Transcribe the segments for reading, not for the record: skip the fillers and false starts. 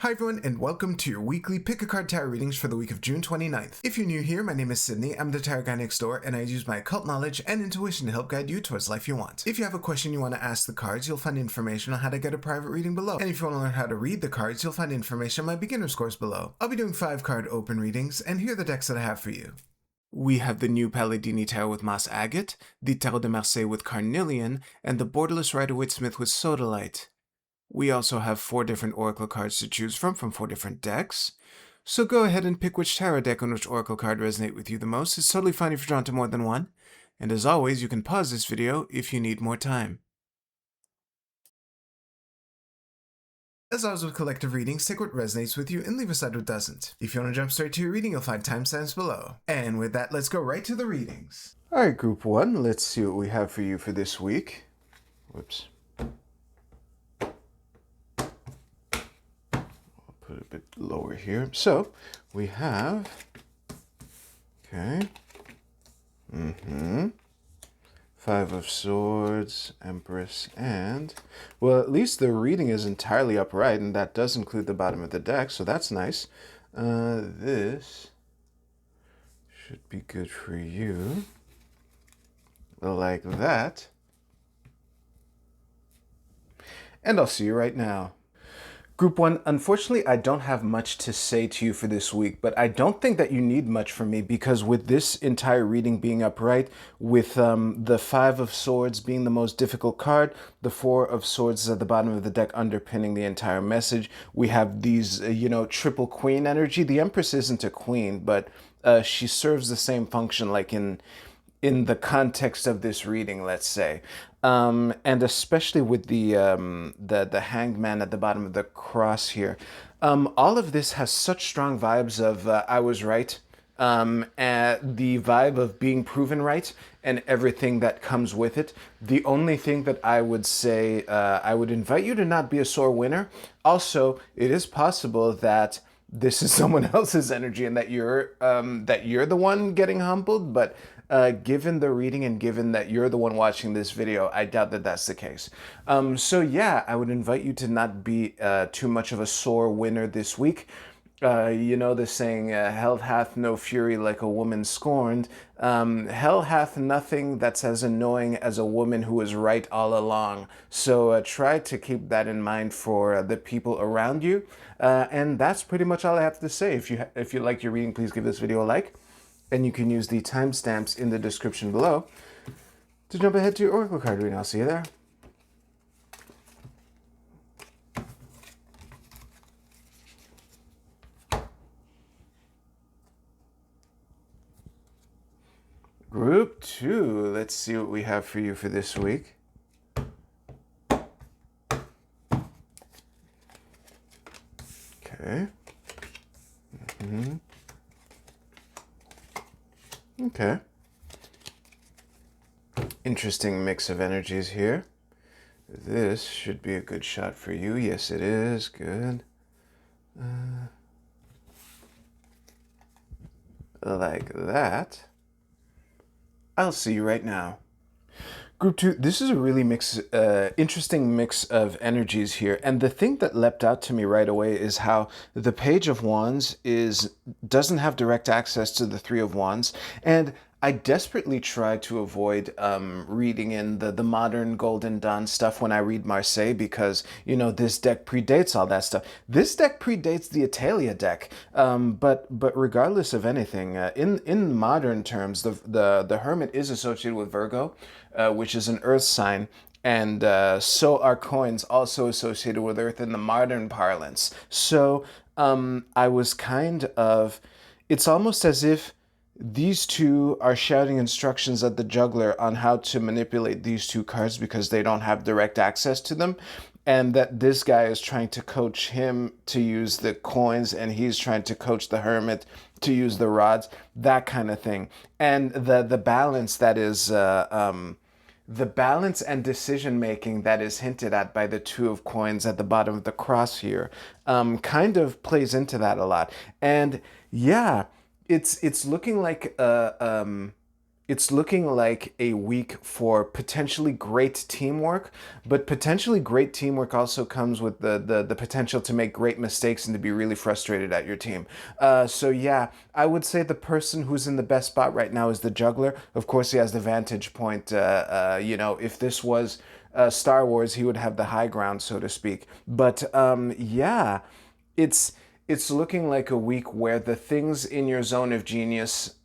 Hi everyone, and welcome to your weekly Pick a Card Tarot readings for the week of June 29th. If you're new here, my name is Sydney, I'm the tarot guy next door, and I use my occult knowledge and intuition to help guide you towards life you want. If you have a question you want to ask the cards, you'll find information on how to get a private reading below. And if you want to learn how to read the cards, you'll find information on my beginner's course below. I'll be doing 5-card open readings, and here are the decks that I have for you. We have the new Palladini Tarot with Moss Agate, the Tarot de Marseille with Carnelian, and the Borderless Rider-Waite-Smith with Sodalite. We also have 4 different oracle cards to choose from 4 different decks. So go ahead and pick which tarot deck and which oracle card resonate with you the most. It's totally fine if you're drawn to more than one. And as always, you can pause this video if you need more time. As always with collective readings, take what resonates with you and leave aside what doesn't. If you want to jump straight to your reading, you'll find timestamps below. And with that, let's go right to the readings. Alright, group 1, let's see what we have for you for this week. Whoops. Put it a bit lower here. So we have, okay, 5 of Swords, Empress, and, well, at least the reading is entirely upright, and that does include the bottom of the deck, so that's nice. This should be good for you, like that. And I'll see you right now. Group 1, unfortunately, I don't have much to say to you for this week, but I don't think that you need much from me because with this entire reading being upright, with the 5 of Swords being the most difficult card, the 4 of Swords at the bottom of the deck underpinning the entire message, we have these, triple queen energy. The Empress isn't a queen, but she serves the same function like in the context of this reading, let's say. And especially with the Hanged Man at the bottom of the cross here. All of this has such strong vibes of I was right, and the vibe of being proven right and everything that comes with it. The only thing that I would say, I would invite you to not be a sore winner. Also, it is possible that this is someone else's energy and that you're the one getting humbled, but given the reading and given that you're the one watching this video, I doubt that that's the case. So yeah, I would invite you to not be too much of a sore winner this week. You know the saying, hell hath no fury like a woman scorned. Hell hath nothing that's as annoying as a woman who is right all along. So try to keep that in mind for the people around you. And that's pretty much all I have to say. If you liked your reading, please give this video a like. And you can use the timestamps in the description below to jump ahead to your oracle card reading. I'll see you there. Group 2, let's see what we have for you for this week. Okay. Okay. Interesting mix of energies here. This should be a good shot for you. Yes, it is. Good. Like that. I'll see you right now. Group 2, this is a really interesting mix of energies here. And the thing that leapt out to me right away is how the Page of Wands doesn't have direct access to the 3 of Wands. And I desperately try to avoid reading in the modern Golden Dawn stuff when I read Marseille because, this deck predates all that stuff. This deck predates the Italia deck. But regardless of anything, in modern terms, the Hermit is associated with Virgo, which is an earth sign. And so are coins also associated with Earth in the modern parlance. So I was it's almost as if these two are shouting instructions at the juggler on how to manipulate these 2 cards because they don't have direct access to them. And that this guy is trying to coach him to use the coins and he's trying to coach the Hermit to use the rods, that kind of thing. And the balance that is... the balance and decision-making that is hinted at by the 2 of coins at the bottom of the cross here kind of plays into that a lot. And yeah, it's looking like it's looking like a week for potentially great teamwork, but potentially great teamwork also comes with the potential to make great mistakes and to be really frustrated at your team. So yeah, I would say the person who's in the best spot right now is the juggler. Of course, he has the vantage point. You know, if this was Star Wars, he would have the high ground, so to speak. But yeah, it's it's looking like a week where the things in your zone of genius,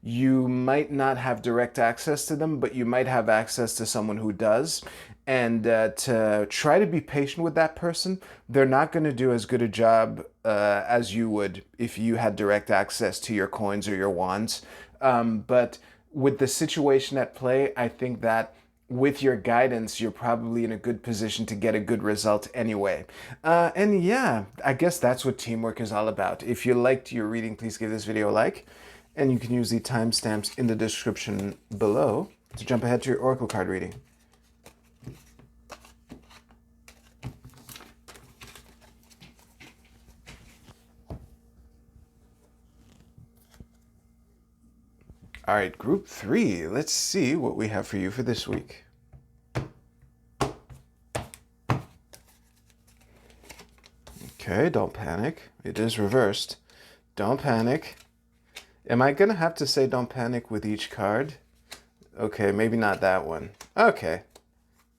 you might not have direct access to them, but you might have access to someone who does. And to try to be patient with that person, they're not going to do as good a job as you would if you had direct access to your coins or your wands. But with the situation at play, I think that with your guidance, you're probably in a good position to get a good result anyway. And yeah, I guess that's what teamwork is all about. If you liked your reading, please give this video a like. And you can use the timestamps in the description below to jump ahead to your Oracle card reading. All right, group 3. Let's see what we have for you for this week. Okay, don't panic. It is reversed. Don't panic. Am I going to have to say don't panic with each card? Okay, maybe not that one. Okay.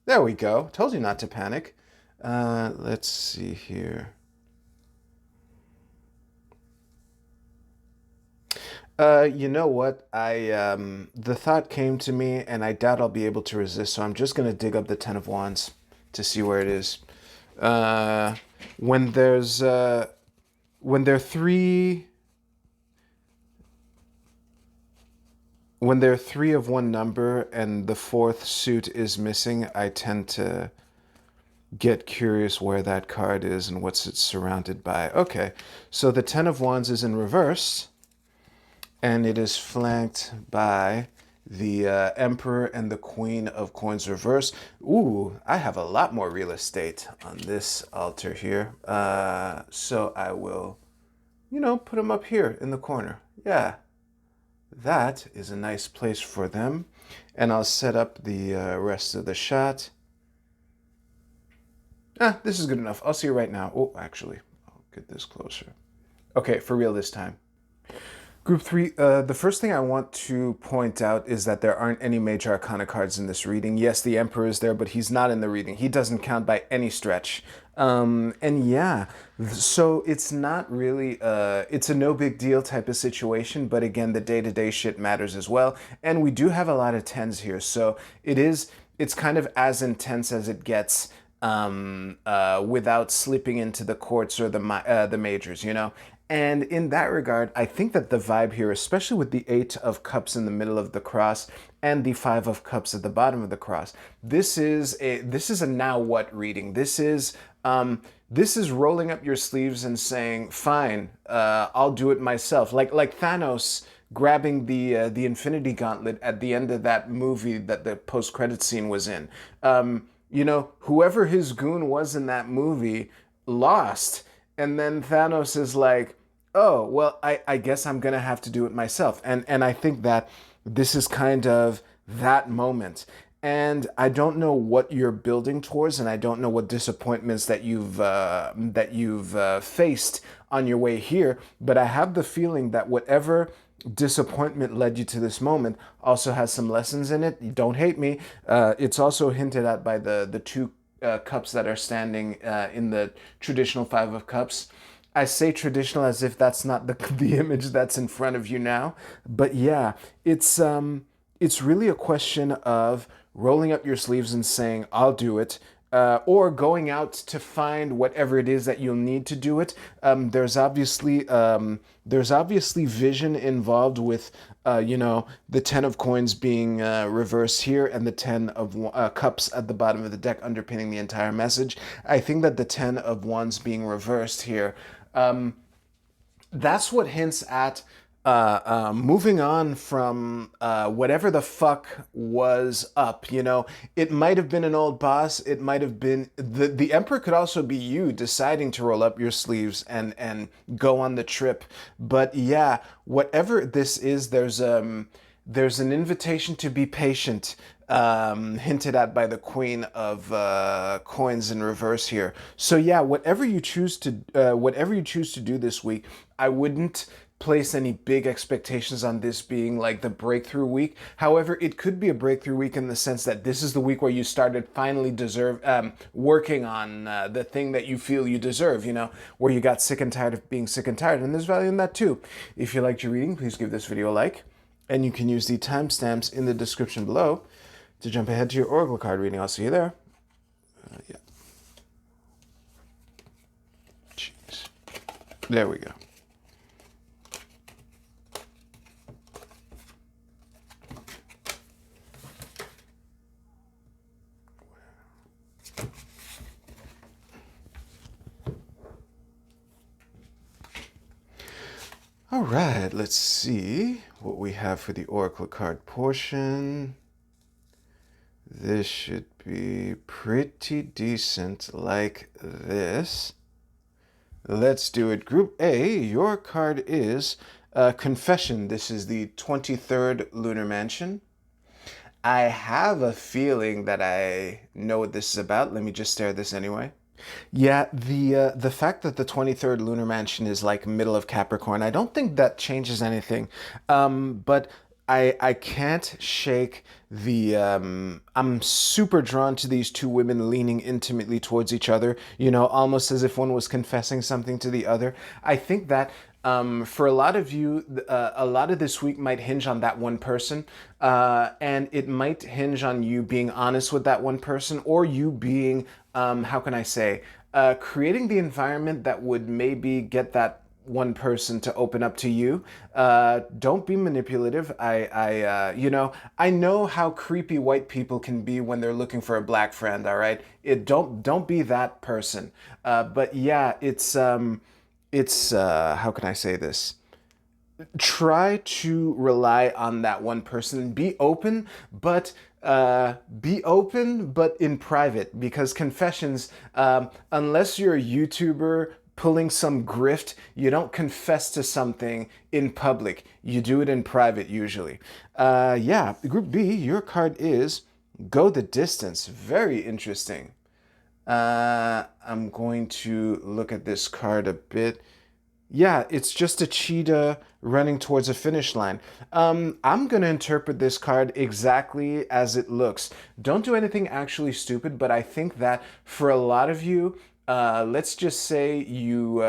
There we go. Told you not to panic. Let's see here. You know what? The thought came to me, and I doubt I'll be able to resist, so I'm just going to dig up the Ten of Wands to see where it is. When there are three of one number and the fourth suit is missing, I tend to get curious where that card is and what's it surrounded by. Okay, so the Ten of Wands is in reverse, and it is flanked by the Emperor and the Queen of Coins reverse. Ooh, I have a lot more real estate on this altar here. So I will, you know, put them up here in the corner. Yeah, that is a nice place for them. And I'll set up the rest of the shot. This is good enough. I'll see you right now. Oh, actually, I'll get this closer. Okay, for real this time. Group 3, the first thing I want to point out is that there aren't any major arcana cards in this reading. Yes, the Emperor is there, but he's not in the reading. He doesn't count by any stretch. And yeah, so it's not really, it's a no big deal type of situation, but again, the day-to-day shit matters as well. And we do have a lot of 10s here, so it's kind of as intense as it gets without slipping into the courts or the majors, you know? And in that regard, I think that the vibe here, especially with the 8 of Cups in the middle of the cross and the 5 of Cups at the bottom of the cross, this is a now what reading. This is rolling up your sleeves and saying, fine, I'll do it myself. Like Thanos grabbing the Infinity Gauntlet at the end of that movie that the post-credit scene was in. You know, whoever his goon was in that movie lost. And then Thanos is like, oh, well, I guess I'm going to have to do it myself. And I think that this is kind of that moment. And I don't know what you're building towards, and I don't know what disappointments that you've faced on your way here. But I have the feeling that whatever disappointment led you to this moment also has some lessons in it. Don't hate me. It's also hinted at by the two cups that are standing in the traditional 5 of Cups. I say traditional as if that's not the image that's in front of you now. But yeah, it's really a question of rolling up your sleeves and saying, I'll do it. Or going out to find whatever it is that you'll need to do it. There's obviously vision involved with, you know, the 10 of coins being reversed here and the 10 of cups at the bottom of the deck underpinning the entire message. I think that the 10 of wands being reversed here, that's what hints at moving on from whatever the fuck was up. You know, it might have been an old boss. It might have been the Emperor. Could also be you deciding to roll up your sleeves and go on the trip. But yeah, whatever this is, There's an invitation to be patient, hinted at by the Queen of Coins in reverse here. So yeah, whatever you choose to do this week, I wouldn't place any big expectations on this being like the breakthrough week. However, it could be a breakthrough week in the sense that this is the week where you started finally working on the thing that you feel you deserve, where you got sick and tired of being sick and tired. And there's value in that too. If you liked your reading, please give this video a like. And you can use the timestamps in the description below to jump ahead to your Oracle card reading. I'll see you there. Yeah. Jeez. There we go. All right, let's see what we have for the Oracle card portion. This should be pretty decent like this. Let's do it. Group A, your card is Confession. This is the 23rd Lunar Mansion. I have a feeling that I know what this is about. Let me just stare at this anyway. Yeah, the fact that the 23rd lunar mansion is like middle of Capricorn, I don't think that changes anything. But I can't shake the I'm super drawn to these two women leaning intimately towards each other, almost as if one was confessing something to the other. I think that for a lot of you, a lot of this week might hinge on that one person, and it might hinge on you being honest with that one person, or you being, how can I say, creating the environment that would maybe get that one person to open up to you. Don't be manipulative. I know how creepy white people can be when they're looking for a black friend. All right, don't be that person. But yeah, it's how can I say this? Try to rely on that one person. Be open, but in private, because confessions, unless you're a YouTuber pulling some grift, you don't confess to something in public. You do it in private usually. Yeah, Group B, your card is Go the Distance. Very interesting. I'm going to look at this card a bit. Yeah, it's just a cheetah running towards a finish line. I'm going to interpret this card exactly as it looks. Don't do anything actually stupid, but I think that for a lot of you, let's just say you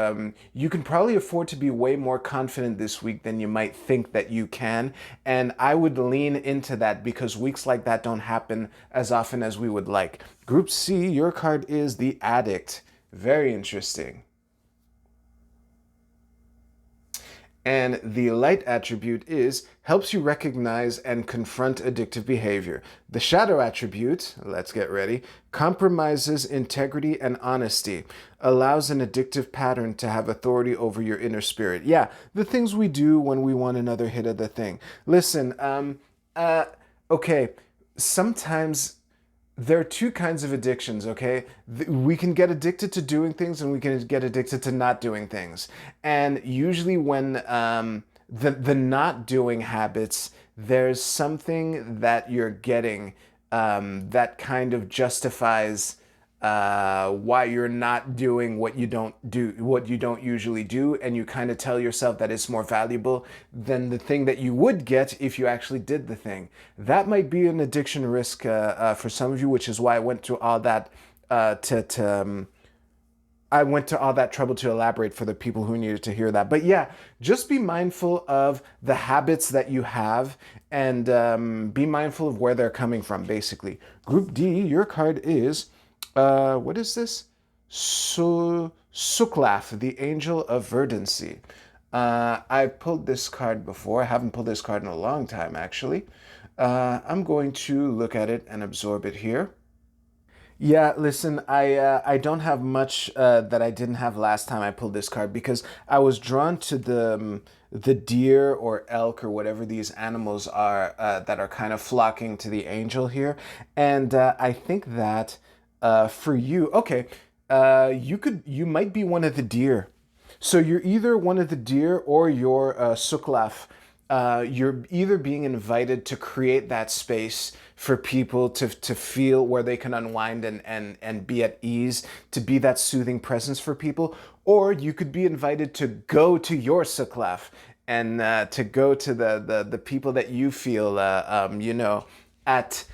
can probably afford to be way more confident this week than you might think that you can. And I would lean into that because weeks like that don't happen as often as we would like. Group C, your card is the Addict. Very interesting. And the light attribute is helps you recognize and confront addictive behavior. The shadow attribute, let's get ready, compromises integrity and honesty, allows an addictive pattern to have authority over your inner spirit. Yeah, the things we do when we want another hit of the thing. Listen, okay, sometimes there are two kinds of addictions, okay? We can get addicted to doing things and we can get addicted to not doing things. And usually when the not doing habits, there's something that you're getting that kind of justifies why you're not doing what you don't usually do, and you kind of tell yourself that it's more valuable than the thing that you would get if you actually did the thing. That might be an addiction risk for some of you, which is why I went to all that I went to all that trouble to elaborate for the people who needed to hear that. But yeah, just be mindful of the habits that you have, and be mindful of where they're coming from, basically. Group D, your card is what is this? Suklaf, the Angel of Verdancy. I've pulled this card before. I haven't pulled this card in a long time, actually. I'm going to look at it and absorb it here. Yeah, listen, I don't have much that I didn't have last time I pulled this card, because I was drawn to the deer or elk or whatever these animals are that are kind of flocking to the angel here, and I think that for you, okay, you might be one of the deer. So you're either one of the deer or you're Suklaf. you're either being invited to create that space for people to feel where they can unwind and be at ease, to be that soothing presence for people, or you could be invited to go to your suklaf and to go to the people that you feel, you know, at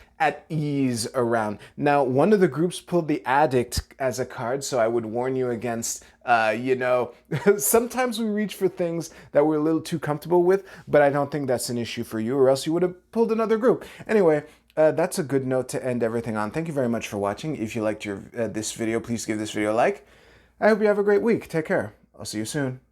ease around. Now, one of the groups pulled the addict as a card, so I would warn you against, you know, sometimes we reach for things that we're a little too comfortable with, but I don't think that's an issue for you, or else you would have pulled another group. Anyway, that's a good note to end everything on. Thank you very much for watching. If you liked this video, please give this video a like. I hope you have a great week. Take care. I'll see you soon.